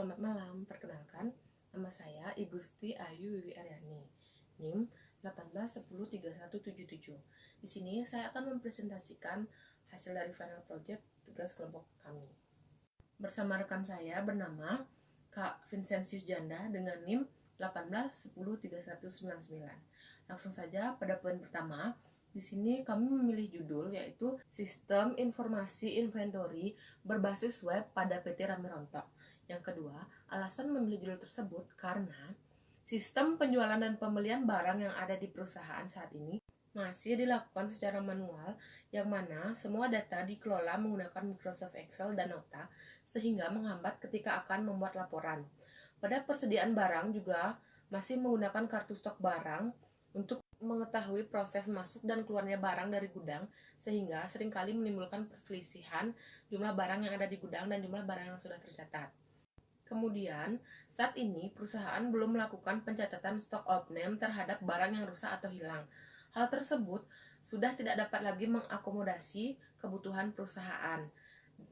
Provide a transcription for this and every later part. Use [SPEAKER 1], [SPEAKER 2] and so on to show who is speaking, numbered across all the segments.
[SPEAKER 1] selamat malam. Perkenalkan, nama saya Igusti Ayu Wiwi Aryani, NIM 18103177. Di sini saya akan mempresentasikan hasil dari final project tugas kelompok kami. Bersama rekan saya bernama Kak Vincentius Janda dengan NIM 18103199. Langsung saja pada poin pertama. Di sini kami memilih judul yaitu Sistem Informasi Inventory berbasis web pada PT Rame Rontok. Yang kedua, alasan memilih judul tersebut karena sistem penjualan dan pembelian barang yang ada di perusahaan saat ini masih dilakukan secara manual, yang mana semua data dikelola menggunakan Microsoft Excel dan Nota, sehingga menghambat ketika akan membuat laporan. Pada persediaan barang juga masih menggunakan kartu stok barang untuk mengetahui proses masuk dan keluarnya barang dari gudang, sehingga seringkali menimbulkan perselisihan jumlah barang yang ada di gudang dan jumlah barang yang sudah tercatat. Kemudian, saat ini perusahaan belum melakukan pencatatan stok off-name terhadap barang yang rusak atau hilang. Hal tersebut sudah tidak dapat lagi mengakomodasi kebutuhan perusahaan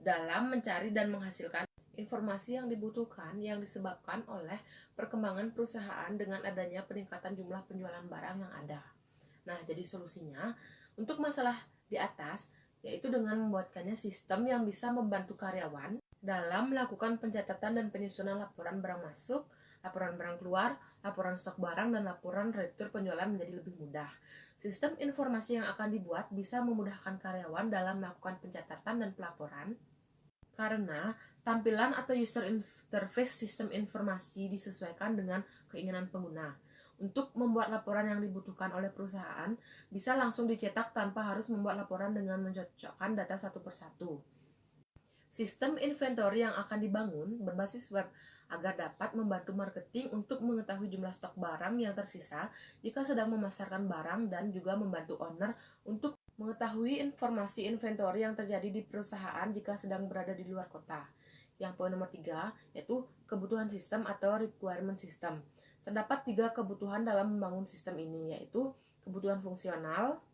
[SPEAKER 1] dalam mencari dan menghasilkan informasi yang dibutuhkan yang disebabkan oleh perkembangan perusahaan dengan adanya peningkatan jumlah penjualan barang yang ada. Nah, jadi solusinya untuk masalah di atas yaitu dengan membuatkannya sistem yang bisa membantu karyawan dalam melakukan pencatatan dan penyusunan laporan barang masuk, laporan barang keluar, laporan stok barang, dan laporan retur penjualan menjadi lebih mudah. Sistem informasi yang akan dibuat bisa memudahkan karyawan dalam melakukan pencatatan dan pelaporan, karena tampilan atau user interface sistem informasi disesuaikan dengan keinginan pengguna. Untuk membuat laporan yang dibutuhkan oleh perusahaan, bisa langsung dicetak tanpa harus membuat laporan dengan mencocokkan data satu persatu. Sistem inventory yang akan dibangun berbasis web agar dapat membantu marketing untuk mengetahui jumlah stok barang yang tersisa jika sedang memasarkan barang, dan juga membantu owner untuk mengetahui informasi inventory yang terjadi di perusahaan jika sedang berada di luar kota. Yang poin nomor 3 yaitu kebutuhan sistem atau requirement system. Terdapat 3 kebutuhan dalam membangun sistem ini, yaitu kebutuhan fungsional,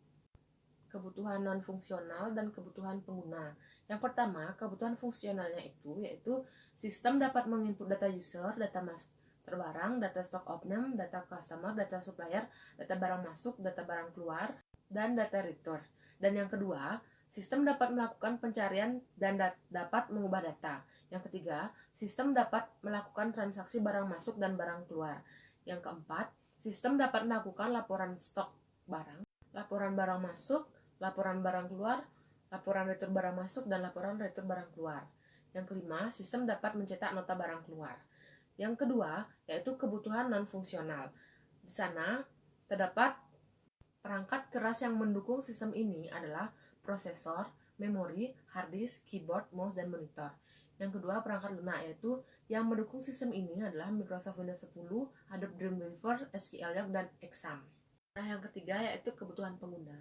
[SPEAKER 1] kebutuhan non-fungsional, dan kebutuhan pengguna. Yang pertama, kebutuhan fungsionalnya yaitu sistem dapat menginput data user, data master barang, data stock off-name, data customer, data supplier, data barang masuk, data barang keluar, dan data return. Dan yang kedua, sistem dapat melakukan pencarian dan dapat mengubah data. Yang ketiga, sistem dapat melakukan transaksi barang masuk dan barang keluar. Yang keempat, sistem dapat melakukan laporan stok barang, laporan barang masuk, laporan barang keluar, laporan retur barang masuk, dan laporan retur barang keluar. Yang kelima, sistem dapat mencetak nota barang keluar. Yang kedua, yaitu kebutuhan non-fungsional. Di sana terdapat perangkat keras yang mendukung sistem ini adalah prosesor, memori, hard disk, keyboard, mouse, dan monitor. Yang kedua, perangkat lunak, yaitu yang mendukung sistem ini adalah Microsoft Windows 10, Adobe Dreamweaver, SQLite, dan Exam. Nah, yang ketiga yaitu kebutuhan pengguna.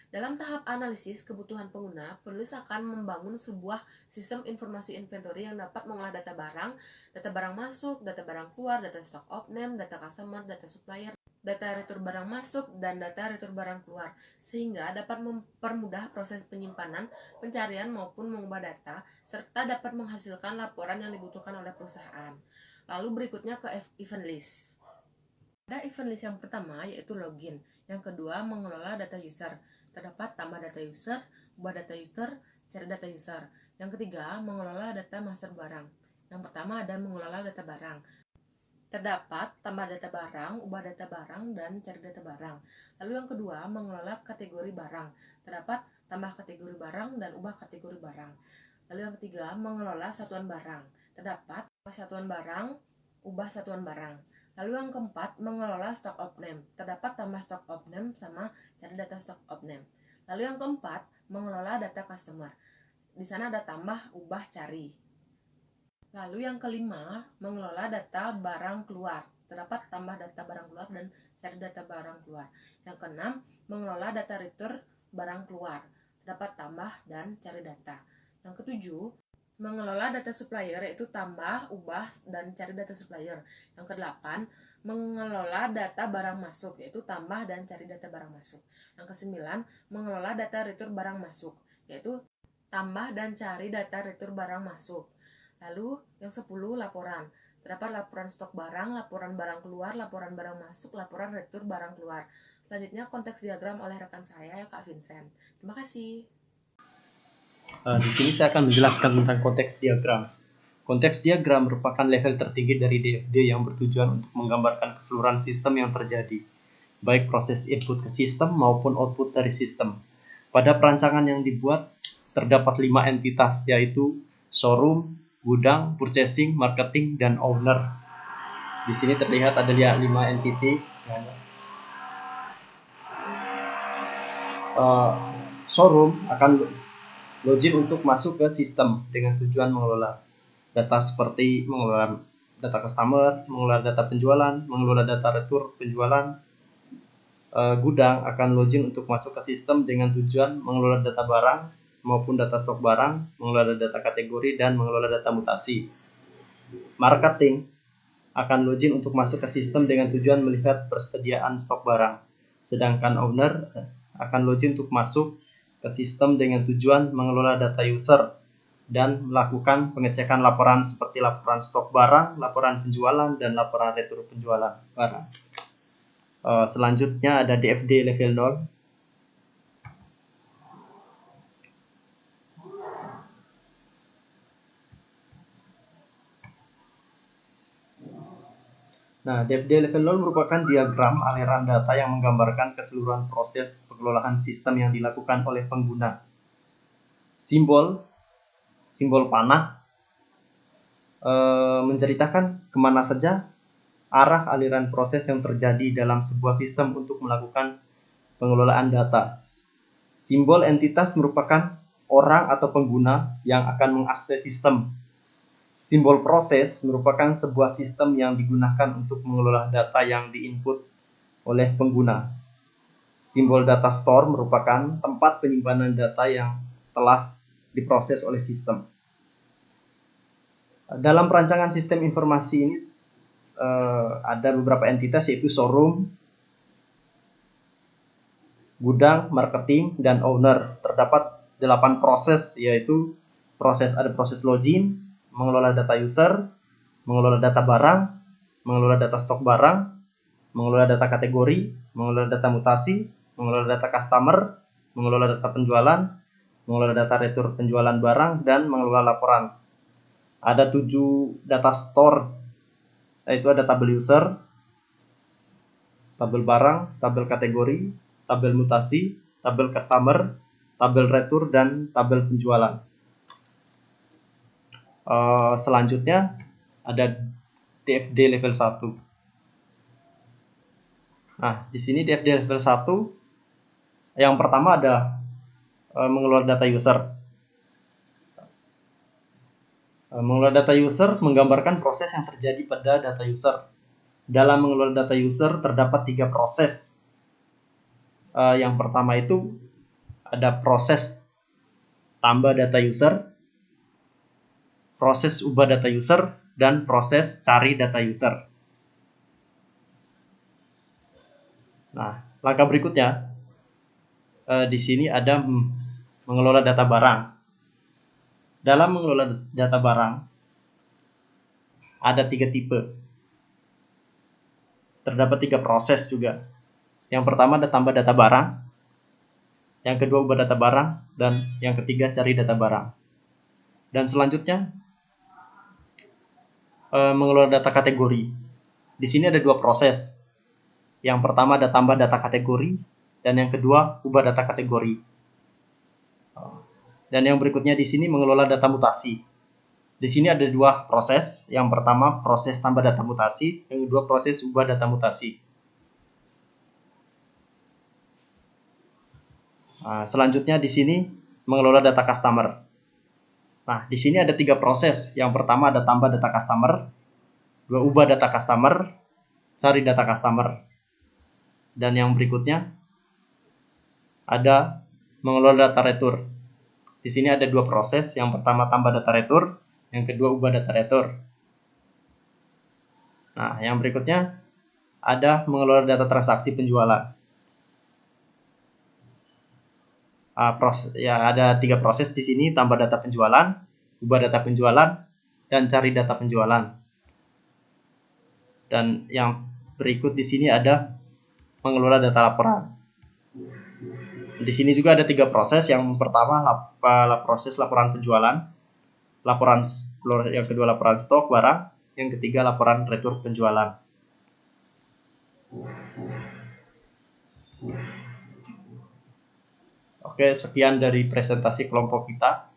[SPEAKER 1] Dalam tahap analisis kebutuhan pengguna, penulis akan membangun sebuah sistem informasi inventory yang dapat mengolah data barang masuk, data barang keluar, data stock off-name, data customer, data supplier, data retur barang masuk, dan data retur barang keluar, sehingga dapat mempermudah proses penyimpanan, pencarian, maupun mengubah data, serta dapat menghasilkan laporan yang dibutuhkan oleh perusahaan. Lalu berikutnya ke event list. Ada event list yang pertama yaitu login, yang kedua mengelola data user, terdapat tambah data user, ubah data user, cari data user. Yang ketiga mengelola data master barang. Yang pertama ada mengelola data barang, terdapat tambah data barang, ubah data barang, dan cari data barang. Lalu yang kedua mengelola kategori barang, terdapat tambah kategori barang dan ubah kategori barang. Lalu yang ketiga mengelola satuan barang, terdapat satuan barang, ubah satuan barang. Lalu yang keempat, mengelola stock off-name. Terdapat tambah stock off-name sama cari data stock off-name. Lalu yang keempat, mengelola data customer. Di sana ada tambah, ubah, cari. Lalu yang kelima, mengelola data barang keluar. Terdapat tambah data barang keluar dan cari data barang keluar. Yang keenam, mengelola data retur barang keluar. Terdapat tambah dan cari data. Yang ketujuh, mengelola data supplier, yaitu tambah, ubah, dan cari data supplier. Yang kedelapan, mengelola data barang masuk, yaitu tambah dan cari data barang masuk. Yang kesembilan, mengelola data retur barang masuk, yaitu tambah dan cari data retur barang masuk. Lalu yang 10, laporan. Terdapat laporan stok barang, laporan barang keluar, laporan barang masuk, laporan retur barang keluar. Selanjutnya konteks diagram oleh rekan saya, Kak Vincent. Terima kasih.
[SPEAKER 2] Di sini saya akan menjelaskan tentang konteks diagram. Konteks diagram merupakan level tertinggi dari DFD yang bertujuan untuk menggambarkan keseluruhan sistem yang terjadi, baik proses input ke sistem maupun output dari sistem. Pada perancangan yang dibuat, terdapat 5 entitas, yaitu showroom, gudang, purchasing, marketing, dan owner. Di sini terlihat ada 5 entity. Showroom akan login untuk masuk ke sistem dengan tujuan mengelola data seperti mengelola data customer, mengelola data penjualan, mengelola data retur penjualan. Gudang akan login untuk masuk ke sistem dengan tujuan mengelola data barang maupun data stok barang, mengelola data kategori, dan mengelola data mutasi. Marketing akan login untuk masuk ke sistem dengan tujuan melihat persediaan stok barang. Sedangkan owner akan login untuk masuk ke sistem dengan tujuan mengelola data user dan melakukan pengecekan laporan seperti laporan stok barang, laporan penjualan, dan laporan retur penjualan barang. Selanjutnya ada DFD level 0. Nah, DFD level 0 merupakan diagram aliran data yang menggambarkan keseluruhan proses pengelolaan sistem yang dilakukan oleh pengguna. Simbol panah menceritakan kemana saja arah aliran proses yang terjadi dalam sebuah sistem untuk melakukan pengelolaan data. Simbol entitas merupakan orang atau pengguna yang akan mengakses sistem. Simbol proses merupakan sebuah sistem yang digunakan untuk mengelola data yang diinput oleh pengguna. Simbol data store merupakan tempat penyimpanan data yang telah diproses oleh sistem. Dalam perancangan sistem informasi ini ada beberapa entitas, yaitu showroom, gudang, marketing, dan owner. Terdapat 8 proses, yaitu ada proses login, mengelola data user, mengelola data barang, mengelola data stok barang, mengelola data kategori, mengelola data mutasi, mengelola data customer, mengelola data penjualan, mengelola data retur penjualan barang, dan mengelola laporan. Ada 7 data store, yaitu ada tabel user, tabel barang, tabel kategori, tabel mutasi, tabel customer, tabel retur, dan tabel penjualan. Selanjutnya ada DFD level 1. Nah, di sini DFD level 1 yang pertama ada mengelola data user. Mengelola data user menggambarkan proses yang terjadi pada data user. Dalam mengelola data user terdapat 3 proses. Yang pertama itu ada proses tambah data user, proses ubah data user, dan proses cari data user. Nah, langkah berikutnya di sini ada mengelola data barang. Dalam mengelola data barang ada 3 tipe. Terdapat 3 proses juga. Yang pertama ada tambah data barang, yang kedua ubah data barang, dan yang ketiga cari data barang. Dan selanjutnya mengelola data kategori. Di sini ada 2 proses. Yang pertama ada tambah data kategori, dan yang kedua ubah data kategori. Dan yang berikutnya di sini mengelola data mutasi. Di sini ada 2 proses. Yang pertama proses tambah data mutasi, yang kedua proses ubah data mutasi. Nah, selanjutnya di sini mengelola data customer. Nah, di sini ada 3 proses. Yang pertama ada tambah data customer, 2 ubah data customer, cari data customer. Dan yang berikutnya ada mengelola data retur. Di sini ada 2 proses. Yang pertama tambah data retur, yang kedua ubah data retur. Nah, yang berikutnya ada mengelola data transaksi penjualan. Ada 3 proses di sini: tambah data penjualan, ubah data penjualan, dan cari data penjualan. Dan yang berikut di sini ada mengelola data laporan. Di sini juga ada 3 proses. Yang pertama proses laporan penjualan, yang kedua laporan stok barang, yang ketiga laporan retur penjualan. Oke, sekian dari presentasi kelompok kita.